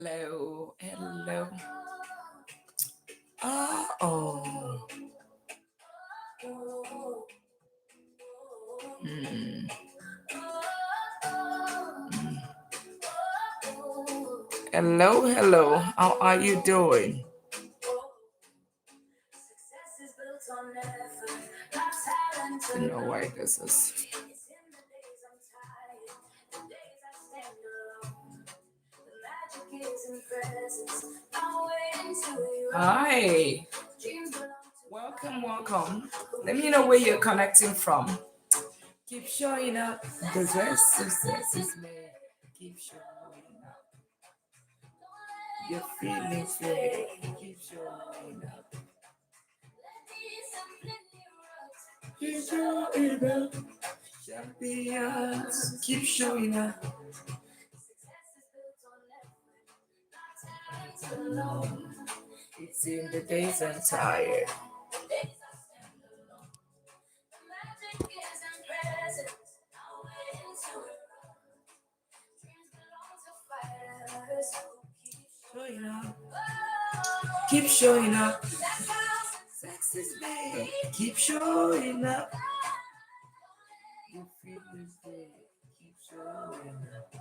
Hello, hello. Oh. Mm, mm. Hello, hello. How are you doing? You know why this is. Hi. Welcome, welcome. Let me know where you're connecting from. Keep showing up. The success is made. Keep showing up. Your feelings fade. Keep showing up. Keep showing up. Champions. Keep showing up. It's in the days I'm tired. Showing up. Keep showing up. Sex is bad. Keep showing up. You feel this day. Keep showing up.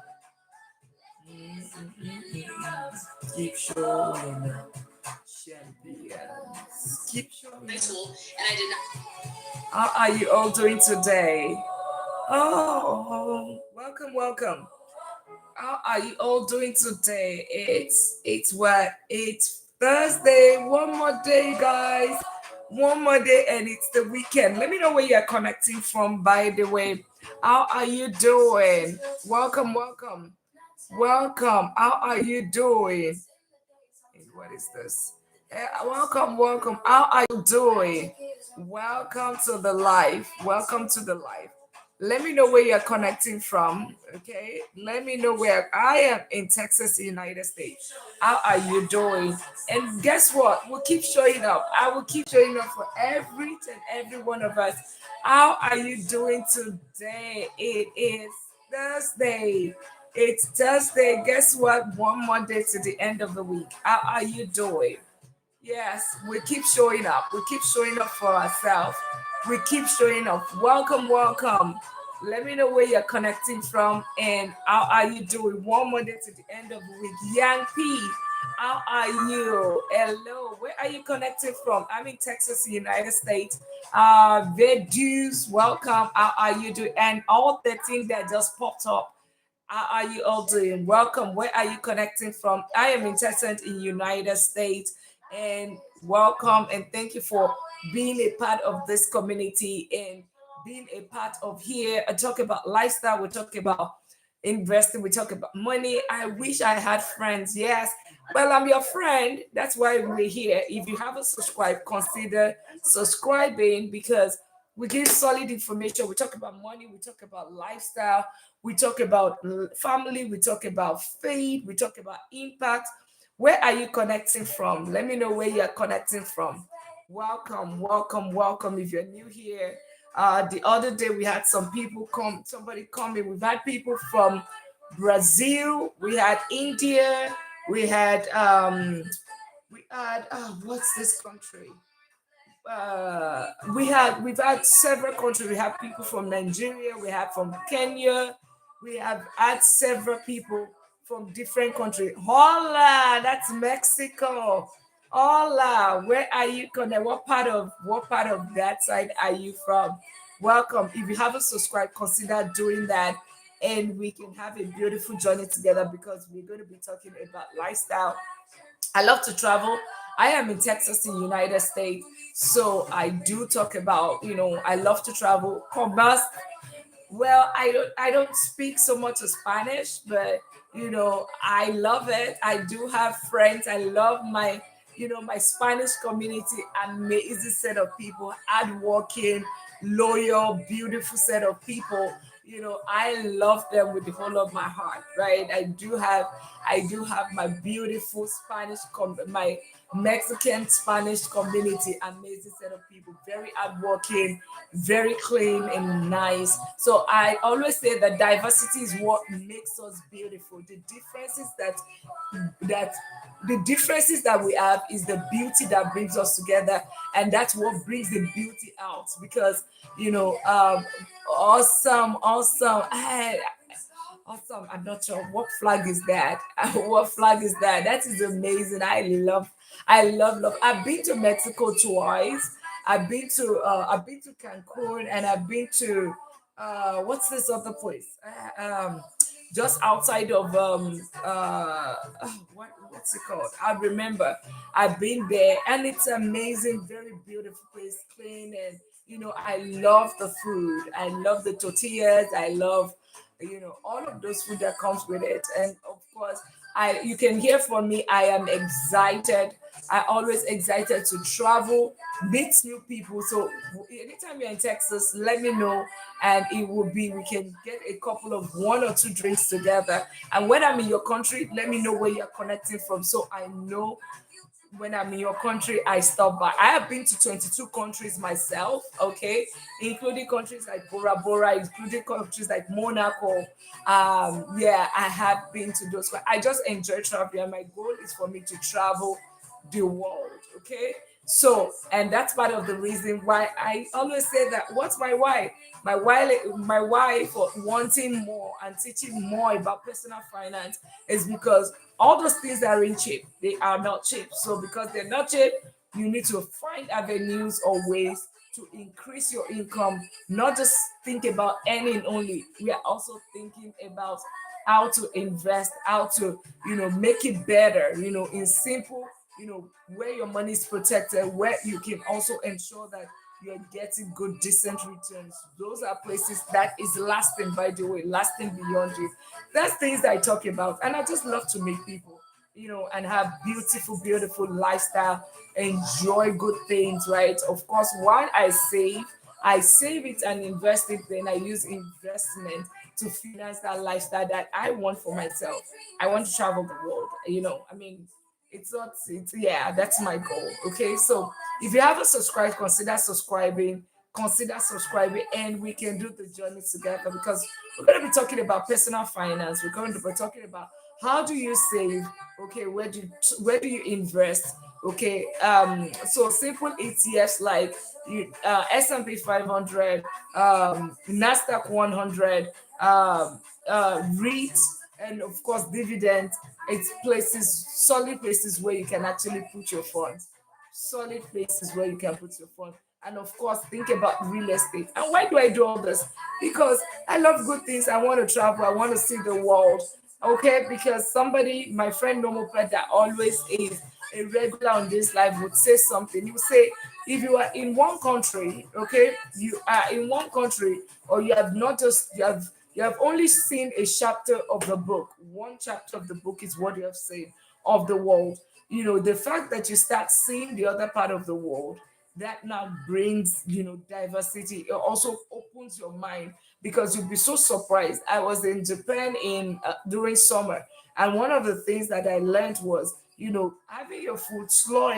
Keep showing up. Champions. Keep showing up. How are you all doing today? Oh, welcome, welcome. How are you all doing today? It's what? It's Thursday. One more day, guys. One more day, and it's the weekend. Let me know where you're connecting from, by the way. How are you doing? Welcome, welcome. Welcome. How are you doing? Hey, what is this? Welcome, welcome. How are you doing? Welcome to the live. Welcome to the live. Let me know where you're connecting from. Okay. Let me know where I am in Texas, United States. How are you doing? And guess what? We'll keep showing up. I will keep showing up for every one of us. How are you doing today? It is Thursday. It's Thursday. Guess what? One more day to the end of the week. How are you doing? Yes, we keep showing up. We keep showing up for ourselves. We keep showing up. Welcome, welcome. Let me know where you're connecting from and how are you doing? One more day to the end of the week. Young P, how are you? Hello, where are you connecting from? I'm in Texas, United States. Vedus, welcome. How are you doing? And all the things that just popped up. How are you all doing? Welcome. Where are you connecting from? I am in Texas in United States. And welcome and thank you for being a part of this community and being a part of here. I talk about lifestyle, we talk about investing, we talk about money. I wish I had friends. Yes. Well, I'm your friend. That's why we're here. If you haven't subscribed, consider subscribing because we give solid information. We talk about money, we talk about lifestyle, we talk about family, we talk about faith, we talk about impact. Where are you connecting from? Let me know where you're connecting from. Welcome, welcome, welcome. If you're new here, the other day we had some people come, somebody coming. We've had people from Brazil, we had India, we had what's this country? We've had several countries. We have people from Nigeria, we have from Kenya, we have had several people from different countries. Hola, that's Mexico. Hola, where are you connected? What part of that side are you from? Welcome. If you haven't subscribed, consider doing that. And we can have a beautiful journey together because we're going to be talking about lifestyle. I love to travel. I am in Texas, in United States, so I do talk about. I love to travel. Commerce. Well, I don't speak so much of Spanish, but I love it. I do have friends. I love my Spanish community. Amazing set of people, hardworking, loyal, beautiful set of people. I love them with the whole of my heart, right? I do have my beautiful my Mexican Spanish community, amazing set of people, very hardworking, very clean and nice. So I always say that diversity is what makes us beautiful. That the differences that we have is the beauty that brings us together, and that's what brings the beauty out. Because you know um awesome, awesome. Awesome. I'm not sure what flag is that. What flag is that? That is amazing. I love. I've been to Mexico twice. I've been to Cancun, and I've been to what's this other place? Just outside of what's it called? I remember. I've been there, and it's amazing, very beautiful place, clean, and I love the food. I love the tortillas. I love all of those food that comes with it. And of course, I you can hear from me, I am excited. I always excited to travel, meet new people. So anytime you're in Texas, let me know, and it will be we can get a couple of one or two drinks together. And when I'm in your country, let me know where you're connecting from, so I know when I'm in your country, I stop by. I have been to 22 countries myself, okay, including countries like Bora Bora, including countries like Monaco. Yeah, I have been to those. I just enjoy traveling, and my goal is for me to travel the world, okay? So, and that's part of the reason why I always say that what's my why? My why for wanting more and teaching more about personal finance is because all those things that aren't cheap, they are not cheap. So because they're not cheap, you need to find avenues or ways to increase your income, not just think about earning only. We are also thinking about how to invest, how to make it better, in simple, where your money is protected, where you can also ensure that you're getting good, decent returns. Those are places that is lasting, by the way, lasting beyond you. That's things that I talk about. And I just love to meet people, and have beautiful, beautiful lifestyle, enjoy good things, right? Of course, while I save it and invest it, then I use investment to finance that lifestyle that I want for myself. I want to travel the world, I mean, it's not it's yeah, that's my goal. Okay, so if you haven't subscribed, consider subscribing, and we can do the journey together, because we're going to be talking about personal finance. We're going to be talking about how do you save, okay, where do you invest, okay. So simple ETFs like S&P 500, Nasdaq 100, REIT, and of course dividend. It's places, solid places where you can actually put your funds, solid places where you can put your funds. And of course, think about real estate. And why do I do all this? Because I love good things. I want to travel, I want to see the world, okay. Because somebody, my friend Normal Pet, that always is a regular on this live, would say something. He would say, if you are in one country, okay, you are in one country, or you have not just you have only seen a chapter of the book. One chapter of the book is what you have seen of the world. The fact that you start seeing the other part of the world, that now brings diversity. It also opens your mind, because you'll be so surprised. I was in Japan in during summer, and one of the things that I learned was, having your food, slow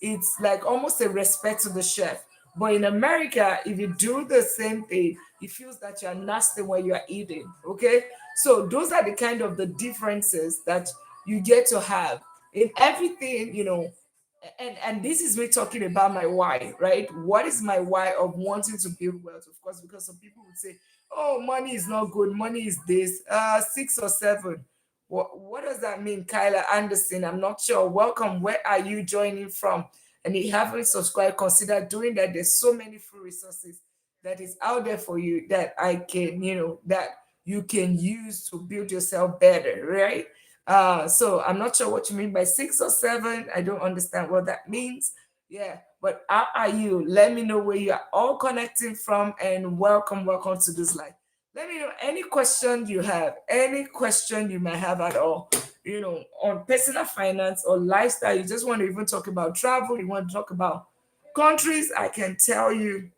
it's like almost a respect to the chef. But in America, if you do the same thing, it feels that you're nasty when you're eating. Okay. So those are the kind of the differences that you get to have in everything, and this is me talking about my why, right? What is my why of wanting to build wealth? Of course, because some people would say, oh, money is not good, money is this, 6 or 7. What does that mean? Kyla Anderson, I'm not sure. Welcome. Where are you joining from? And if you haven't subscribed, consider doing that. There's so many free resources that is out there for you, that that you can use to build yourself better, right? So I'm not sure what you mean by 6 or 7. I don't understand what that means. Yeah, but how are you? Let me know where you are all connecting from, and welcome to this live. Let me know any question you have, any question you might have at all, on personal finance or lifestyle. You just want to even talk about travel, you want to talk about countries. I can tell you,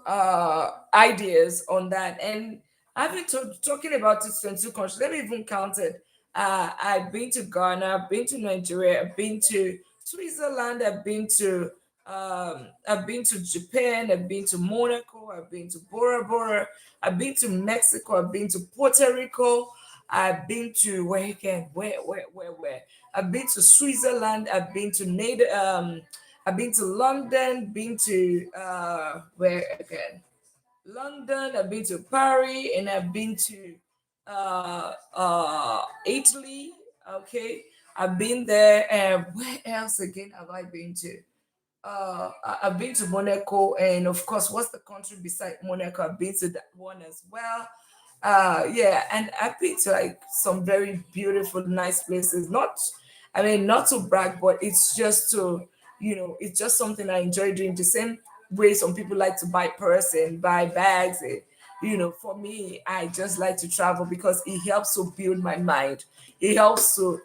ideas on that. And I've been talking about it since two countries. Let me even count it. I've been to Ghana, I've been to Nigeria, I've been to Switzerland, I've been to Japan, I've been to Monaco, I've been to Bora Bora, I've been to Mexico, I've been to Puerto Rico, I've been to where again? Where? I've been to Switzerland, I've been to London, been to where again? London, I've been to Paris, and I've been to Italy. Okay, I've been there. And where else again have I been to? I've been to Monaco, and of course, what's the country beside Monaco? I've been to that one as well. Yeah, and I've been to like some very beautiful, nice places. Not, I mean, not to brag, but it's just to, it's just something I enjoy doing. The same way some people like to buy purse and buy bags. And, for me, I just like to travel because it helps to build my mind. It helps to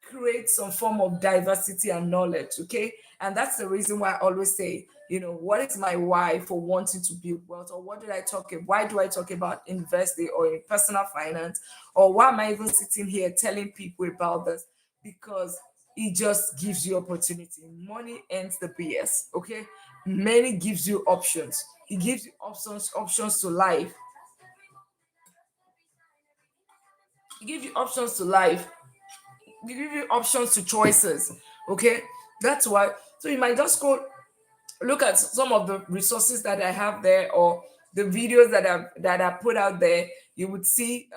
create some form of diversity and knowledge. Okay, and that's the reason why I always say, what is my why for wanting to build wealth, or what did I talk about, why do I talk about investing or in personal finance, or why am I even sitting here telling people about this? Because it just gives you opportunity. Money ends the BS. Okay, money gives you options. It gives you options to life. It gives you options to life. It gives you options to choices. Okay, that's why. So you might just go look at some of the resources that I have there, or the videos that I put out there. You would see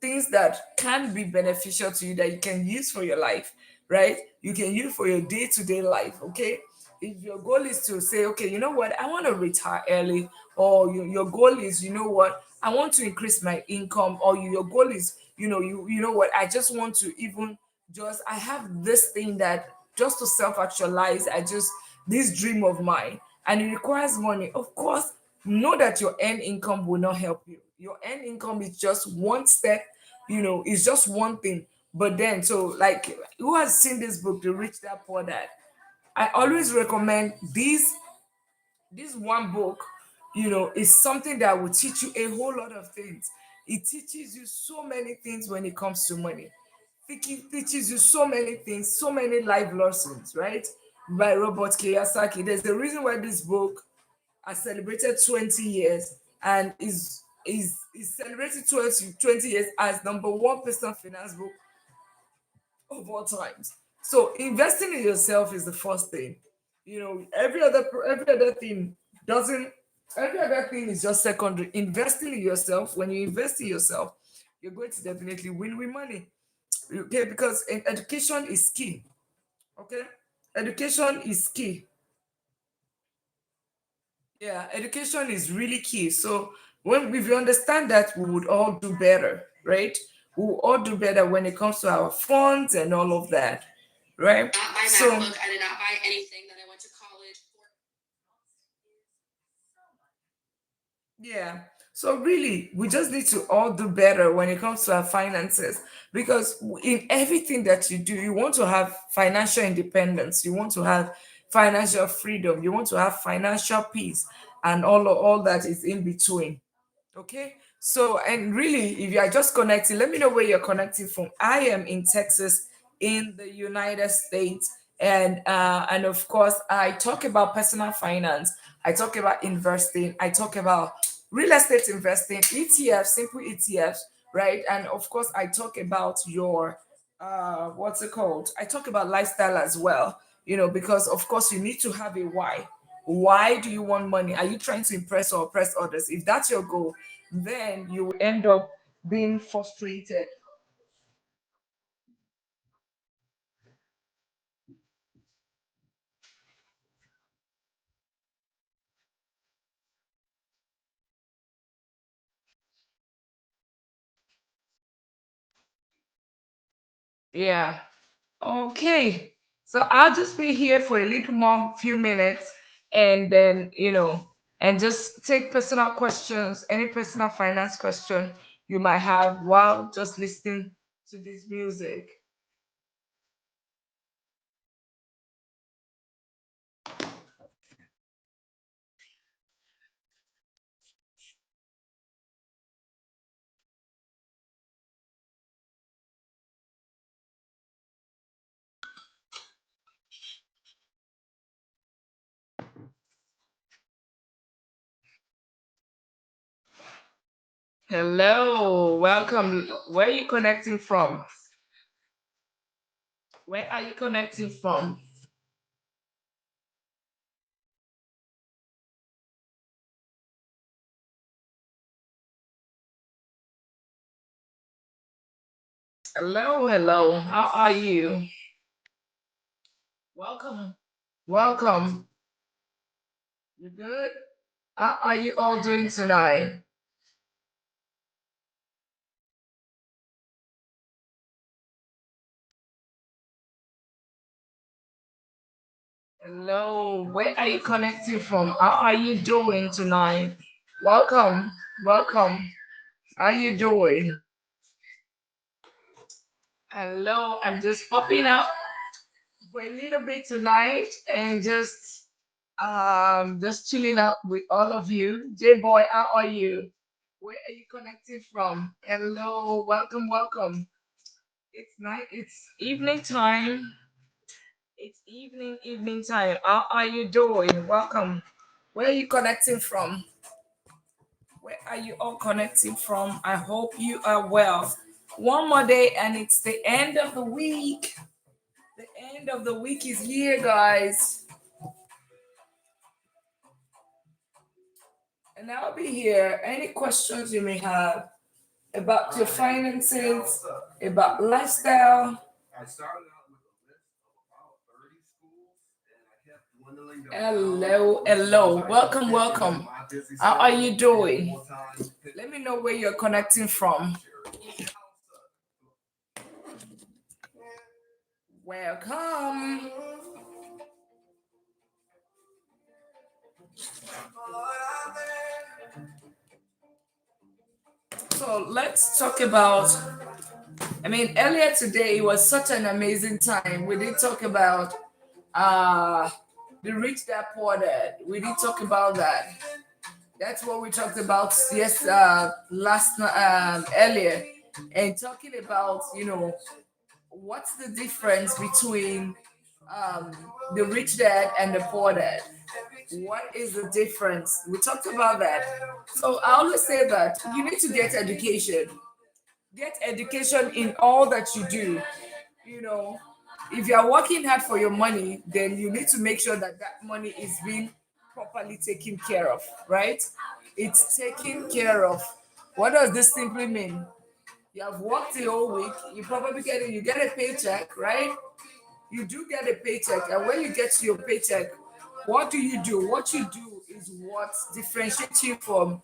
things that can be beneficial to you that you can use for your life, right? You can use for your day-to-day life. Okay, if your goal is to say, okay, you know what, I want to retire early, or your goal is, you know what, I want to increase my income, or your goal is, you know what, I just want to even just, I have this thing that just to self-actualize, I just, this dream of mine, and it requires money. Of course, know that your earned income will not help you. Your earned income is just one step, it's just one thing. But then, so like, who has seen this book, The Rich Dad Poor Dad? I always recommend this one book. Is something that will teach you a whole lot of things. It teaches you so many things when it comes to money. It teaches you so many things, so many life lessons, right? By Robert Kiyosaki. There's a reason why this book has celebrated 20 years, and is celebrated 20 years as number one personal finance book of all times. So investing in yourself is the first thing. Every other thing doesn't. Every other thing is just secondary. Investing in yourself. When you invest in yourself, you're going to definitely win with money. Okay, because education is key. Okay, education is key. Yeah, education is really key. So when if you understand that, we would all do better, right? We will all do better when it comes to our funds and all of that, right? Not buy so MacBook. I did not buy anything that I went to college for. Yeah. So really, we just need to all do better when it comes to our finances, because in everything that you do, you want to have financial independence, you want to have financial freedom, you want to have financial peace, and all that is in between. Okay. So, and really, if you are just connecting, let me know where you're connecting from. I am in Texas, in the United States. And of course, I talk about personal finance. I talk about investing. I talk about real estate investing, ETFs, simple ETFs, right? And of course, I talk about your what's it called? I talk about lifestyle as well, because of course you need to have a why. Why do you want money? Are you trying to impress or oppress others? If that's your goal, then you will end up being frustrated. Yeah. Okay. So I'll just be here for a little more few minutes, and then, and just take personal questions, any personal finance question you might have while just listening to this music. Hello, welcome. Where are you connecting from? Where are you connecting from? Hello, hello. How are you? Welcome. Welcome. You good? How are you all doing tonight? Hello, where are you connecting from? How are you doing tonight? Welcome. Welcome. How you doing? Hello, I'm just popping up for a little bit tonight and just chilling out with all of you. J boy, how are you? Where are you connecting from? Hello, welcome, welcome. It's night, it's evening time. It's evening time. How are you doing? Welcome. Where are you connecting from? Where are you all connecting from? I hope you are well. One more day and it's the end of the week. The end of the week is here, guys. And I'll be here. Any questions you may have about your finances, about lifestyle. Hello, hello. Welcome, welcome. How are you doing? Let me know where you're connecting from. Welcome. So let's talk about. Earlier today was such an amazing time. We did talk about uh the rich dad poor dad. We did talk about that. That's what we talked about earlier, and talking about what's the difference between um, the rich dad and the poor dad. What is the difference? We talked about that. So I always say that you need to get education. Get education in all that you do. You know, if you are working hard for your money, then you need to make sure that that money is being properly taken care of, right? It's taken care of. What does this simply mean? You have worked the whole week, you get a paycheck, right? You do get a paycheck, and when you get to your paycheck, what do you do? What you do is what differentiates you from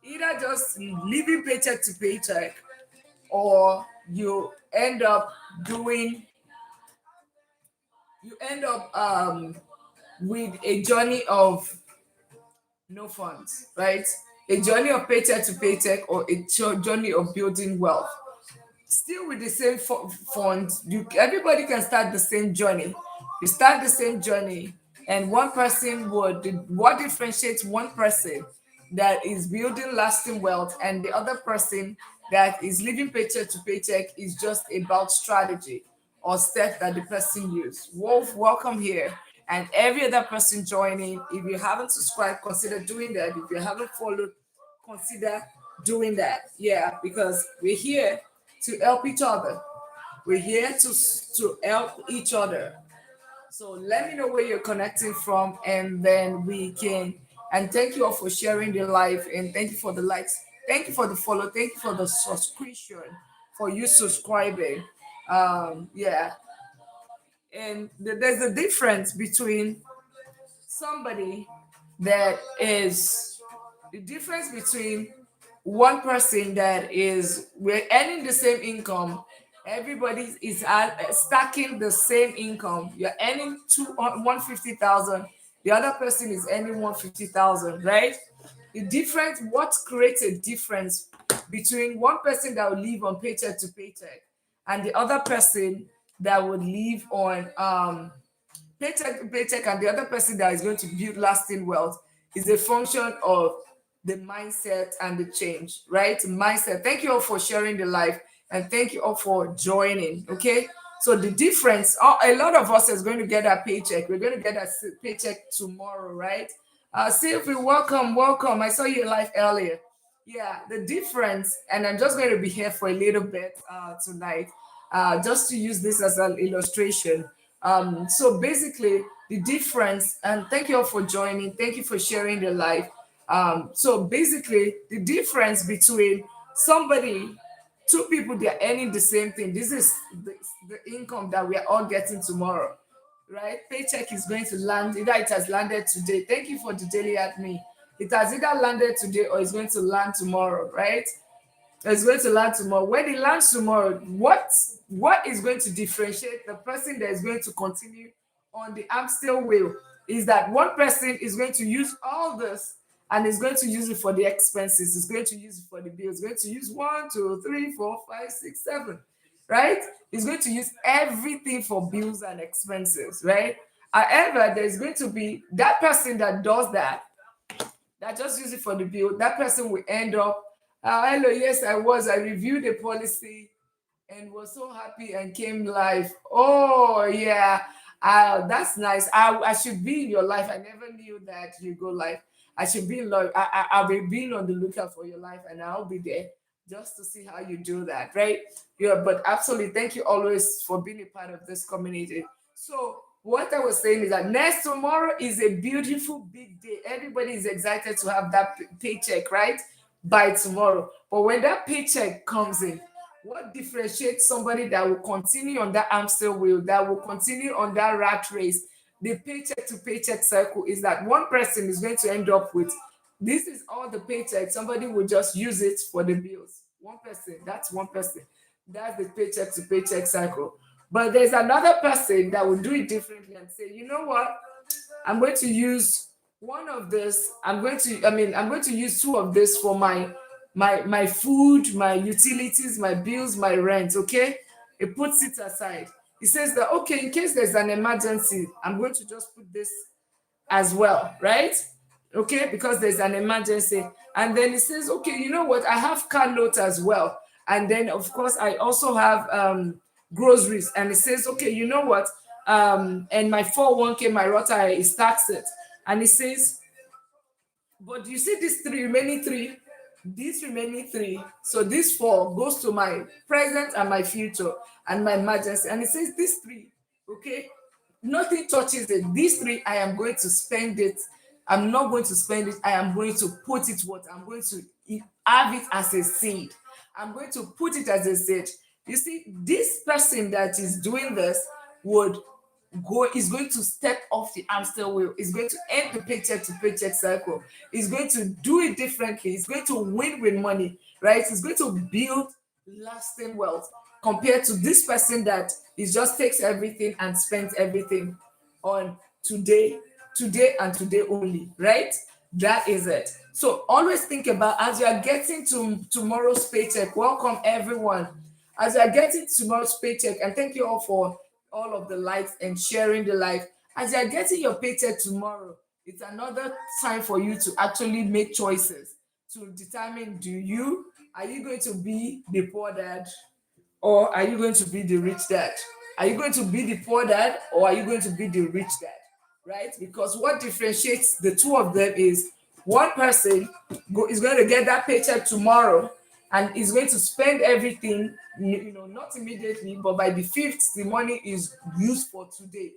either just living paycheck to paycheck, or doing you end up with a journey of no funds, right? A journey of paycheck to paycheck, or a journey of building wealth. Still with the same fund, everybody can start the same journey. You start the same journey, and one person would what differentiates one person that is building lasting wealth and the other person that is living paycheck to paycheck is just about strategy or step that the person used. Wolf, welcome here. And every other person joining, if you haven't subscribed, consider doing that. If you haven't followed, consider doing that. Yeah, because we're here to help each other. We're here to help each other. So let me know where you're connecting from, and then we can. And thank you all for sharing the live, and thank you for the likes, thank you for the follow, thank you for the subscription, for you subscribing. Yeah, and there's a difference between somebody that is the difference between one person that is we're earning the same income. Everybody is stacking the same income. You're earning 150,000, the other person is earning 150,000, right? The difference, what creates a difference between one person that will live on paycheck to paycheck and the other person that would live on paycheck to paycheck, and the other person that is going to build lasting wealth is a function of the mindset and the change, right? Mindset. Thank you all for sharing the life, and thank you all for joining. Okay. So the difference, a lot of us is going to get our paycheck. We're going to get our paycheck tomorrow, right? Sylvie, welcome, welcome. I saw you live earlier. Yeah, the difference, and I'm just going to be here for a little bit tonight, just to use this as an illustration. So basically, the difference, and thank you all for joining. Thank you for sharing your life. So basically, the difference between somebody, two people, they're earning the same thing. This is the income that we are all getting tomorrow, right? Paycheck is going to land, either it has landed today. Thank you for the daily admin. It has either landed today or it's going to land tomorrow, right? It's going to land tomorrow. When it lands tomorrow, what is going to differentiate the person that is going to continue on the hamster wheel is that one person is going to use all this and is going to use it for the expenses. Is going to use it for the bills. Is going to use one, two, three, four, five, six, seven, right? Is going to use everything for bills and expenses, right? However, there's going to be that person that does that just use it for the bill. That person will end up, hello, yes, I reviewed the policy and was so happy and came live. Oh, yeah, that's nice. I should be in your life. I never knew that you go live. I should be in love. I'll be being on the lookout for your life and I'll be there just to see how you do that, right? Yeah, but absolutely, thank you always for being a part of this community. So, what I was saying is that next tomorrow is a beautiful big day. Everybody is excited to have that paycheck, right? By tomorrow. But when that paycheck comes in, what differentiates somebody that will continue on that hamster wheel, that will continue on that rat race, the paycheck to paycheck cycle, is that one person is going to end up with this is all the paycheck. Somebody will just use it for the bills. One person, that's one person. That's the paycheck to paycheck cycle. But there's another person that will do it differently and say, you know what? I'm going to use one of this. I'm going to use two of this for my food, my utilities, my bills, my rent. Okay. It puts it aside. It says that okay, in case there's an emergency, I'm going to just put this as well, right? Okay, because there's an emergency. And then it says, okay, you know what? I have car note as well. And then, of course, I also have groceries. And it says, okay, you know what? And my 401k, my rota is taxed. And it says, but you see these remaining three, so this four goes to my present and my future and my emergency. And it says these three, okay, nothing touches it. These three, I am going to spend it. I'm not going to spend it. I am going to put it what? I'm going to have it as a seed. I'm going to put it as a seed. You see, this person that is doing this would is going to step off the hamster wheel. Is going to end the paycheck to paycheck cycle. Is going to do it differently. Is going to win with money, right? It's going to build lasting wealth compared to this person that is just takes everything and spends everything on today, today and today only, right? That is it. So always think about as you are getting to tomorrow's paycheck. Welcome everyone. As you are getting tomorrow's paycheck, and thank you all for all of the likes and sharing the life. As you are getting your paycheck tomorrow, it's another time for you to actually make choices to determine do you are you going to be the poor dad or are you going to be the rich dad? Are you going to be the poor dad or are you going to be the rich dad? Right? Because what differentiates the two of them is one person is going to get that paycheck tomorrow and is going to spend everything, not immediately, but by the fifth, the money is used for today.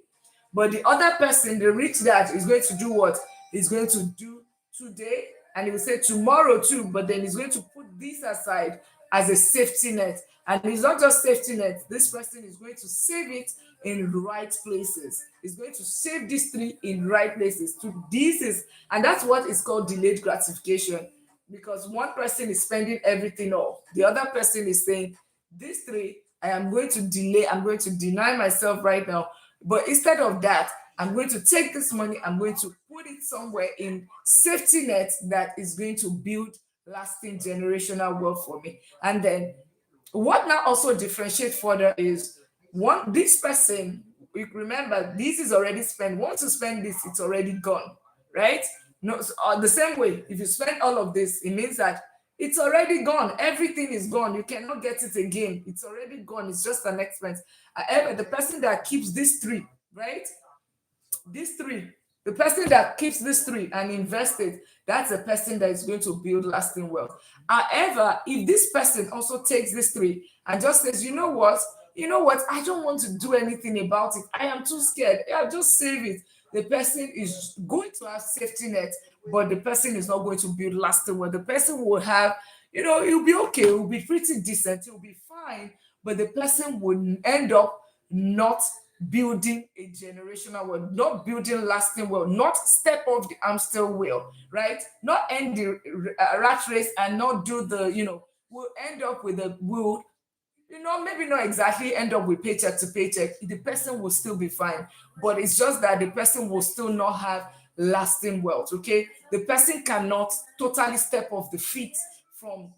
But the other person, the rich dad, is going to do what? He's going to do today and he will say tomorrow too, but then he's going to put this aside as a safety net. And it's not just safety net, this person is going to save it in right places. He's going to save these three in right places. To this is, and that's what is called delayed gratification. Because one person is spending everything off. The other person is saying, these three, I am going to delay, I'm going to deny myself right now. But instead of that, I'm going to take this money, I'm going to put it somewhere in safety net that is going to build lasting generational wealth for me. And then what now also differentiate further is one this person, remember this is already spent. Once you spend this, it's already gone, right? No, so, the same way, if you spend all of this, it means that it's already gone. Everything is gone. You cannot get it again. It's already gone. It's just an expense. However, the person that keeps these three, right? These three. The person that keeps this three and invests it, that's a person that is going to build lasting wealth. However, if this person also takes this three and just says, you know what, I don't want to do anything about it. I am too scared. Yeah, just save it. The person is going to have safety net, but the person is not going to build lasting wealth. The person will have, it'll be okay, it'll be pretty decent, it'll be fine, but the person will end up not building a generational wealth, not building lasting wealth, not step off the hamster wheel, right? Not end the rat race and not do we'll end up with a will, maybe not exactly end up with paycheck to paycheck. The person will still be fine, but it's just that the person will still not have lasting wealth. Okay, the person cannot totally step off the feet from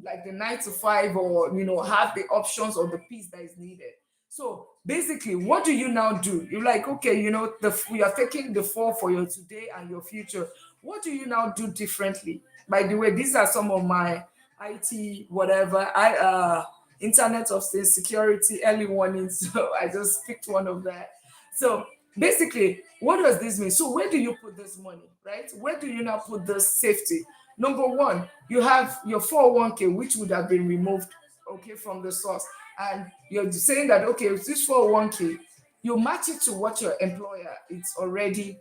like the 9 to 5, or have the options or the peace that is needed. So basically, what do you now do? You're like, okay, we are taking the fall for your today and your future. What do you now do differently? By the way, these are some of my IT whatever. Internet of Things security early warning. So I just picked one of that. So basically, what does this mean? So where do you put this money, right? Where do you now put this safety? Number one, you have your 401k, which would have been removed, okay, from the source. And you're saying that, okay, with this 401k, you match it to what your employer is already,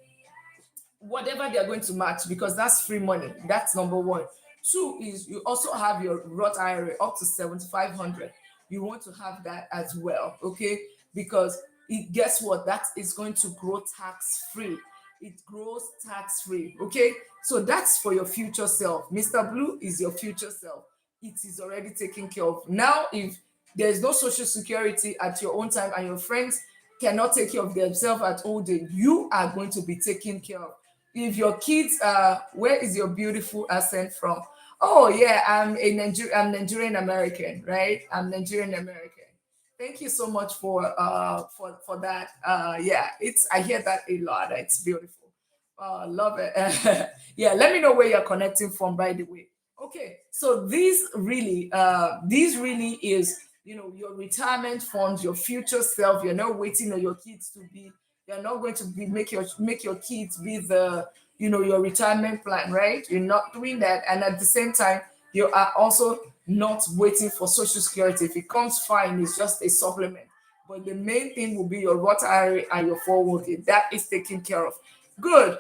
whatever they're going to match, because that's free money. That's number one. Two is you also have your Roth IRA up to 7,500. You want to have that as well, okay? Because guess what? That is going to grow tax free. It grows tax free, okay? So that's for your future self. Mr. Blue is your future self. It is already taken care of. Now, if there's no social security at your own time and your friends cannot take care of themselves at old age, you are going to be taken care of. If your kids where is your beautiful accent from? Oh yeah, I'm Nigerian American, right? I'm Nigerian American. Thank you so much for that. Yeah, it's I hear that a lot. It's beautiful. Love it. Yeah, let me know where you're connecting from, by the way. Okay, so these really is your retirement funds, your future self. You're not waiting on your kids to be. You're not going to be make your kids be the your retirement plan, right? You're not doing that, and at the same time, you are also not waiting for social security. If it comes fine, it's just a supplement. But the main thing will be your Roth IRA and your 401k. That is taken care of. Good.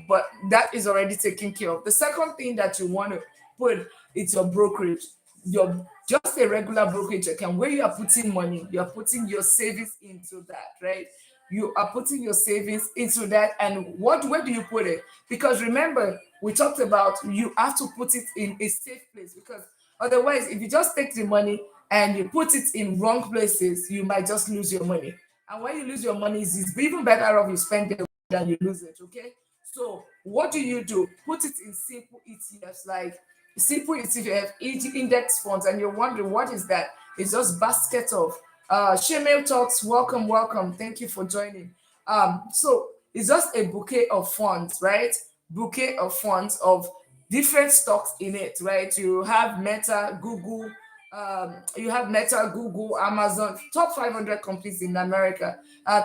But that is already taken care of. The second thing that you want to put is your brokerage. Your Just a regular brokerage account where you are putting money, you are putting your savings into that, right? You are putting your savings into that, and where do you put it? Because remember, we talked about you have to put it in a safe place, because otherwise, if you just take the money and you put it in wrong places, you might just lose your money. And when you lose your money, it's even better off you spend it than you lose it. Okay. So what do you do? Put it in simple ETFs, like simple ETF, index funds, and you're wondering what is that? It's just basket of Shemale Talks. Welcome, welcome. Thank you for joining. So it's just a bouquet of funds, right? Bouquet of funds of different stocks in it, right? You have Meta, Google, Amazon, top 500 companies in America.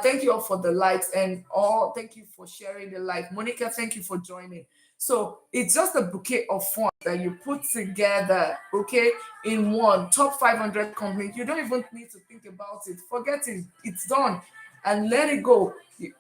Thank you all for the likes and all. Thank you for sharing the like. Monica, thank you for joining. So it's just a bouquet of funds that you put together, okay, in one top 500 companies. You don't even need to think about it. Forget it. It's done, and let it go.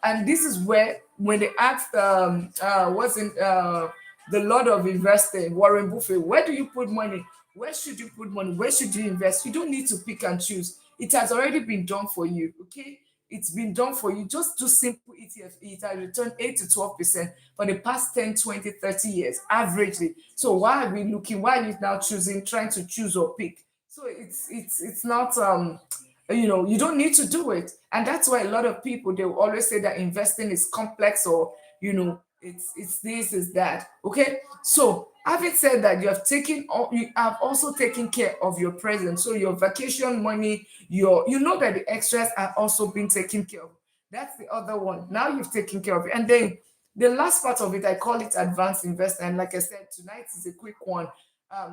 And this is where, when they asked, what's in the Lord of Investing, Warren Buffett, where do you put money? Where should you put money? Where should you invest? You don't need to pick and choose. It has already been done for you, okay? It's been done for you. Just do simple ETF. It has returned 8 to 12% for the past 10, 20, 30 years, averagely. So why are we looking? Why are you now trying to choose or pick? So it's not you don't need to do it. And that's why a lot of people, they will always say that investing is complex, or it's this, is that. Okay. So having said that, you have also taken care of your present. So your vacation money, that the extras are also being taken care of. That's the other one. Now you've taken care of it. And then the last part of it, I call it advanced investment. And like I said, tonight is a quick one.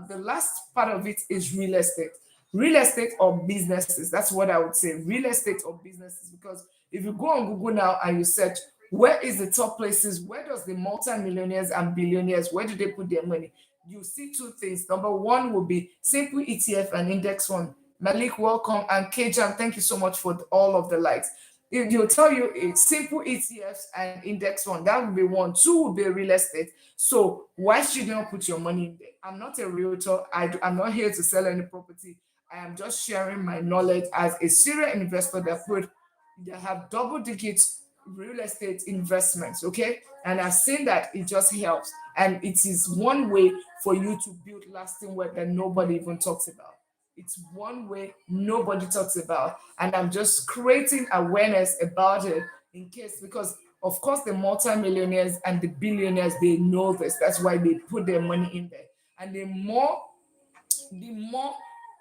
The last part of it is real estate or businesses. That's what I would say, real estate or businesses. Because if you go on Google now and you search Where is the top places? Where does the multi-millionaires and billionaires, where do they put their money? You see two things. Number one will be simple ETF and index fund. Malik, welcome. And Kejam, thank you so much for all of the likes. He'll tell you it's simple ETFs and index fund. That would be one. Two would be real estate. So why should you not put your money in there? I'm not a realtor. I'm not here to sell any property. I am just sharing my knowledge as a serial investor that have double digits real estate investments. Okay, and I've seen that it just helps, and it is one way for you to build lasting wealth that nobody even talks about. It's one way nobody talks about, and I'm just creating awareness about it in case, because of course the multimillionaires and the billionaires, they know this. That's why they put their money in there. And the more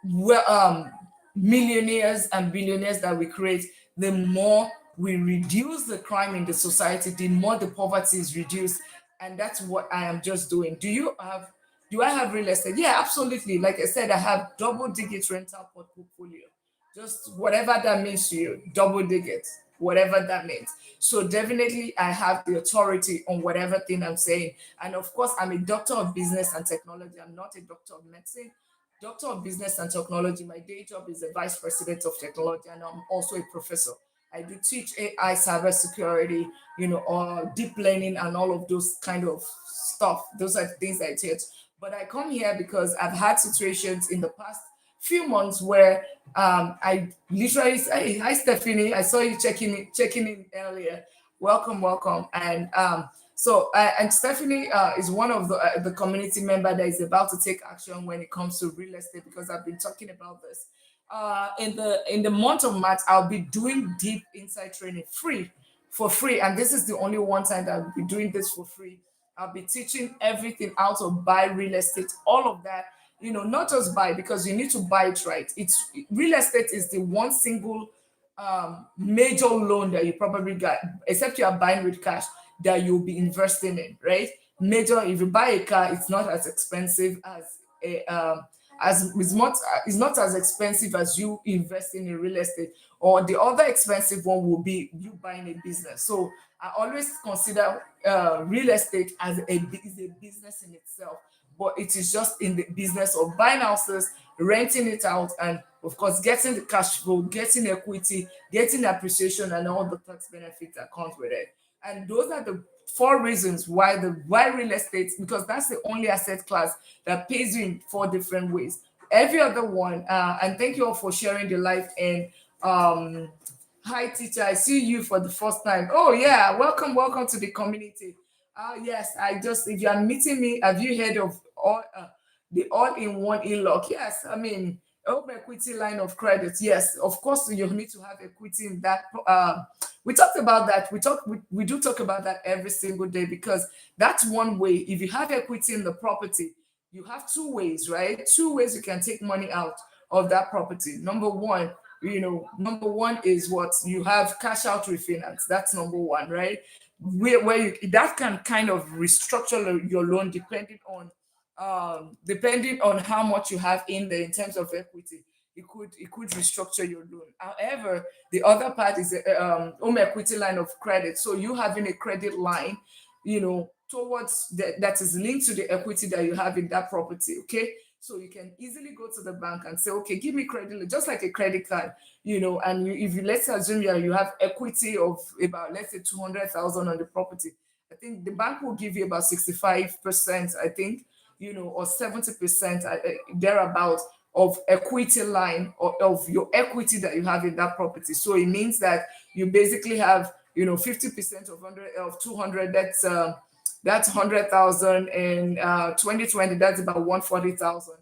well, millionaires and billionaires that we create, the more we reduce the crime in the society, the more the poverty is reduced. And that's what I am just doing. Do I have real estate? Yeah, absolutely. Like I said, I have double digit rental portfolio. Just whatever that means to you, double digits, whatever that means. So definitely I have the authority on whatever thing I'm saying. And of course, I'm a doctor of business and technology. I'm not a doctor of medicine. Doctor of Business and Technology. My day job is the Vice President of Technology, and I'm also a professor. I do teach AI, cybersecurity, or deep learning, and all of those kind of stuff. Those are the things I teach. But I come here because I've had situations in the past few months where I literally say, "Hey, hi Stephanie, I saw you checking in earlier. Welcome, welcome." And Stephanie is one of the community member that is about to take action when it comes to real estate, because I've been talking about this. In the month of March, I'll be doing deep insight training for free, and this is the only one time that I'll be doing this for free. I'll be teaching everything, how to buy real estate, all of that. Not just buy, because you need to buy it right. It's real estate is the one single major loan that you probably got, except you are buying with cash, that you'll be investing in, right? Major, if you buy a car, it's not as expensive a as it's not as expensive as you investing in real estate. Or the other expensive one will be you buying a business. So I always consider real estate as is a business in itself, but it is just in the business of buying houses, renting it out, and of course getting the cash flow, getting equity, getting appreciation, and all the tax benefits that comes with it. And those are the four reasons why real estate, because that's the only asset class that pays you in four different ways. Every other one, and thank you all for sharing the life. And um hi teacher, I see you for the first time. Oh yeah, welcome to the community. Yes, I just, if you are meeting me, have you heard of the all-in-one e-lock? Yes, I mean, home equity line of credit. Yes, of course you need to have equity in that. We talked about that. We do talk about that every single day, because that's one way. If you have equity in the property, you have two ways, right? Two ways you can take money out of that property. Number one is what you have: cash out refinance. That's number one, right? Where that can kind of restructure your loan depending on how much you have in there in terms of equity. It could restructure your loan. However, the other part is home equity line of credit. So you having a credit line, towards that is linked to the equity that you have in that property. Okay, so you can easily go to the bank and say, okay, give me credit, just like a credit card. And if you, let's assume you have equity of about, let's say, 200,000 on the property. I think the bank will give you about 65%, I think, or 70%, thereabout, of equity line, or of your equity that you have in that property. So it means that you basically have, 50% of 200. That's 100,000. In 2020, that's about 140,000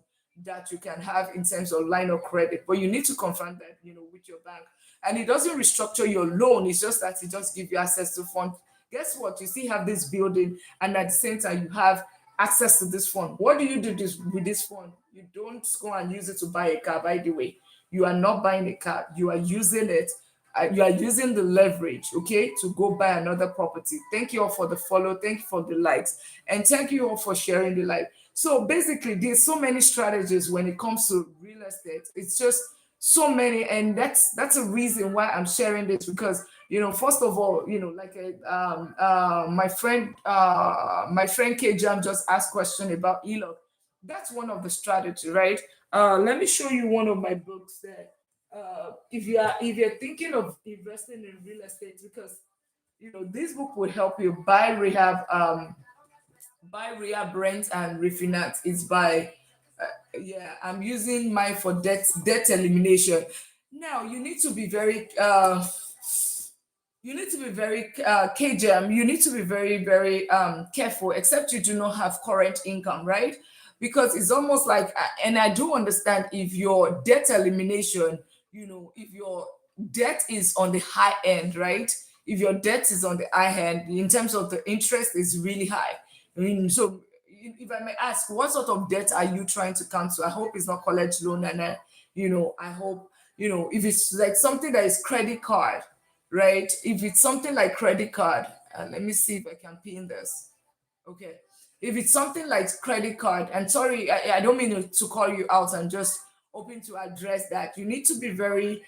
that you can have in terms of line of credit. But you need to confirm that, with your bank. And it doesn't restructure your loan. It's just that it just gives you access to fund. Guess what? You still have this building, and at the same time, you have access to this fund. What do you do with this fund? You don't go and use it to buy a car, by the way. You are not buying a car. You are using the leverage, okay, to go buy another property. Thank you all for the follow. Thank you for the likes. And thank you all for sharing the live. So basically, there's so many strategies when it comes to real estate. It's just so many. And that's a reason why I'm sharing this, because First of all, like my friend KJam just asked question about ELOC. That's one of the strategy, right? Let me show you one of my books that if you're thinking of investing in real estate, because this book will help you buy rehab, rent, and refinance. It's by yeah, I'm using mine for debt elimination. Now you need to be very KJM, you need to be very, very careful, except you do not have current income, right? Because it's almost like, and I do understand if your debt elimination, if your debt is on the high end, right? If your debt is on the high end, in terms of the interest is really high. I mean, so if I may ask, what sort of debt are you trying to cancel? I hope it's not college loan, and I hope, if it's like something that is credit card, right? If it's something like credit card, let me see if I can pin this. Okay. If it's something like credit card, and sorry, I don't mean to call you out, and just hoping to address that. You need to be very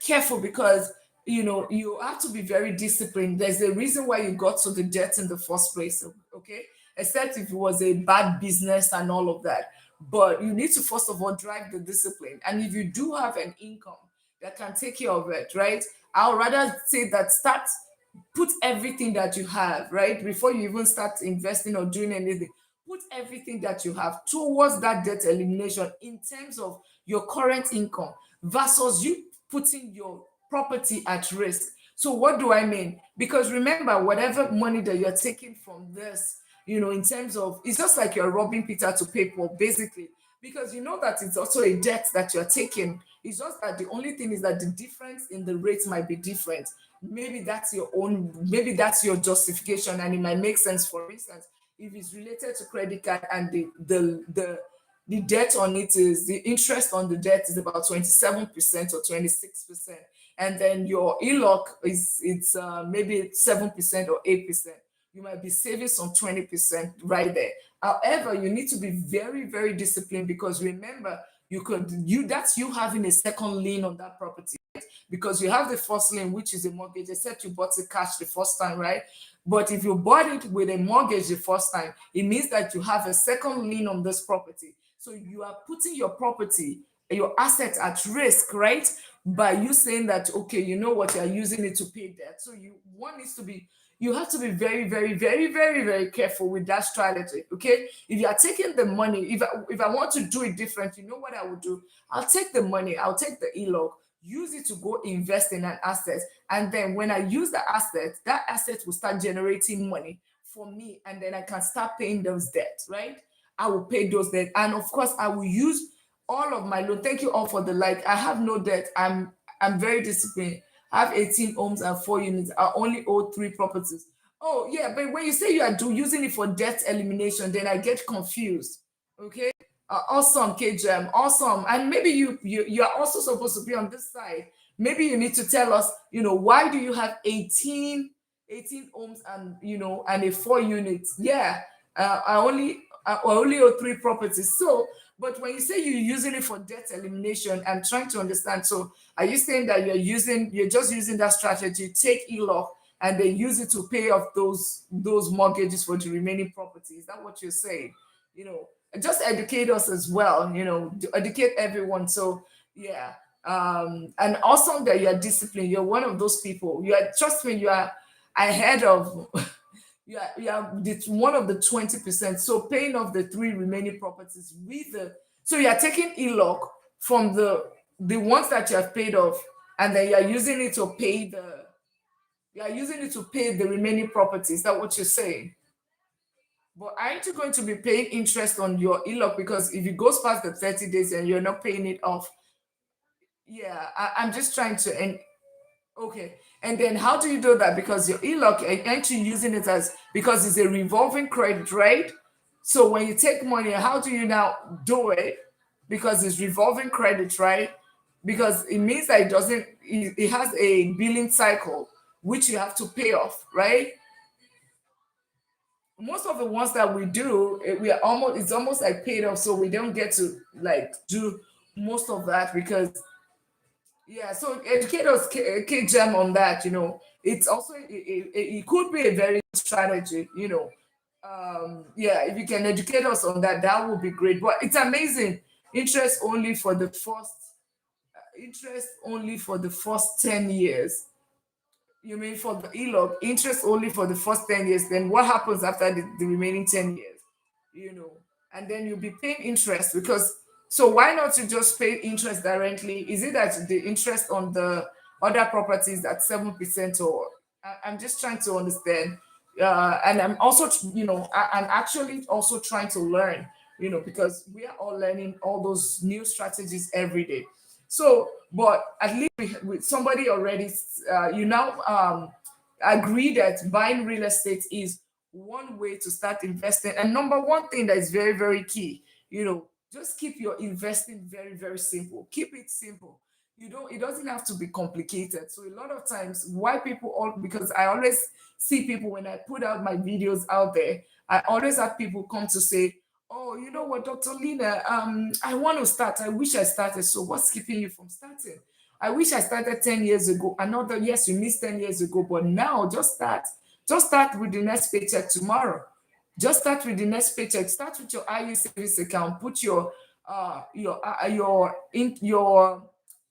careful, because you have to be very disciplined. There's a reason why you got to the debt in the first place. Okay, except if it was a bad business and all of that. But you need to first of all drive the discipline. And if you do have an income that can take care of it, right? I'll rather say that put everything that you have, right? Before you even start investing or doing anything, put everything that you have towards that debt elimination in terms of your current income versus you putting your property at risk. So what do I mean? Because remember, whatever money that you're taking from this, in terms of, it's just like you're robbing Peter to pay Paul, basically, because you know that it's also a debt that you're taking. It's just that the only thing is that the difference in the rates might be different. Maybe that's your justification, and it might make sense. For instance, if it's related to credit card, and the debt on it is, the interest on the debt is about 27% or 26%, and then your ELOC it's maybe 7% or 8%. You might be saving some 20% right there. However, you need to be very, very disciplined, because remember, that's you having a second lien on that property, because you have the first lien, which is a mortgage, except you bought it cash the first time, right? But if you bought it with a mortgage the first time, it means that you have a second lien on this property. So you are putting your property, your asset at risk, right? By you saying that, okay, you know what, you're using it to pay debt. So you have to be very, very, very, very, very careful with that strategy. Okay. If you are taking the money, if I want to do it different, you know what I would do? I'll take the money, I'll take the ELOC, use it to go invest in an asset. And then when I use the asset, that asset will start generating money for me. And then I can start paying those debts, right? I will pay those debts. And of course, I will use all of my loan. Thank you all for the like. I have no debt. I'm very disciplined. I have 18 homes and 4 units. I only owe 3 properties. Oh, yeah. But when you say you are using it for debt elimination, then I get confused. Okay. Awesome, KJM. Awesome. And maybe you are also supposed to be on this side. Maybe you need to tell us, why do you have 18 homes, and and a 4 units? Yeah. I only owe 3 properties. So, but when you say you're using it for debt elimination, I'm trying to understand. So, are you saying that you're just using that strategy, take ELOC, and then use it to pay off those mortgages for the remaining property? Is that what you're saying? You know, just educate us as well. Educate everyone. So, yeah. And awesome that you're disciplined. You're one of those people. Trust me, you are ahead of. It's one of the 20%. So paying off the 3 remaining properties with the, so you're taking ELOC from the ones that you have paid off, and then you're using it to pay the remaining properties. Is that what you're saying? But aren't you going to be paying interest on your ELOC? Because if it goes past the 30 days and you're not paying it off, yeah, I'm just trying to. And okay. And then how do you do that? Because your ELOC, aren't you using it as, because it's a revolving credit, right? So when you take money, how do you now do it? Because it's revolving credit, right? Because it means that it has a billing cycle, which you have to pay off, right? Most of the ones that we do, it's almost like paid off, so we don't get to like do most of that, because Yeah, so educate us, Jam, on that. It's also it could be a very good strategy. Yeah, if you can educate us on that, that would be great. But it's amazing. Interest only for the first, interest only for the first 10 years. You mean for the ELOC, interest only for the first 10 years? Then what happens after the remaining 10 years? You know, and then you'll be paying interest because. So why not you just pay interest directly? Is it that the interest on the other properties at 7%, or I'm just trying to understand. And I'm also, I'm actually also trying to learn, because we are all learning all those new strategies every day. So, but at least with somebody already, you now agree that buying real estate is one way to start investing. And number one thing that is very, very key, just keep your investing very, very simple. Keep it simple. It doesn't have to be complicated. So a lot of times, why people all because I always see people when I put out my videos out there, I always have people come to say, "Oh, you know what, Dr. Lina, I want to start. I wish I started. So what's keeping you from starting? I wish I started 10 years ago. Another, yes, you missed 10 years ago, but now just start. Just start with the next paycheck tomorrow. Just start with the next paycheck. Start with your IU savings account. Put your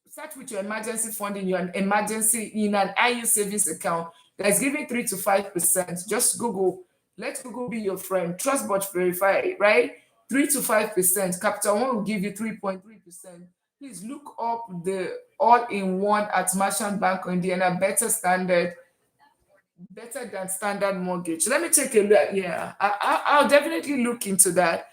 start with your emergency fund in your emergency in an IU savings account that's giving 3 to 5%. Just Google. Let Google be your friend. Trust but verify, right? 3 to 5%. Capital One will give you 3.3%. Please look up the all-in-one at Merchant Bank of Indiana, better than standard mortgage. Let me take a look. Yeah, I'll definitely look into that.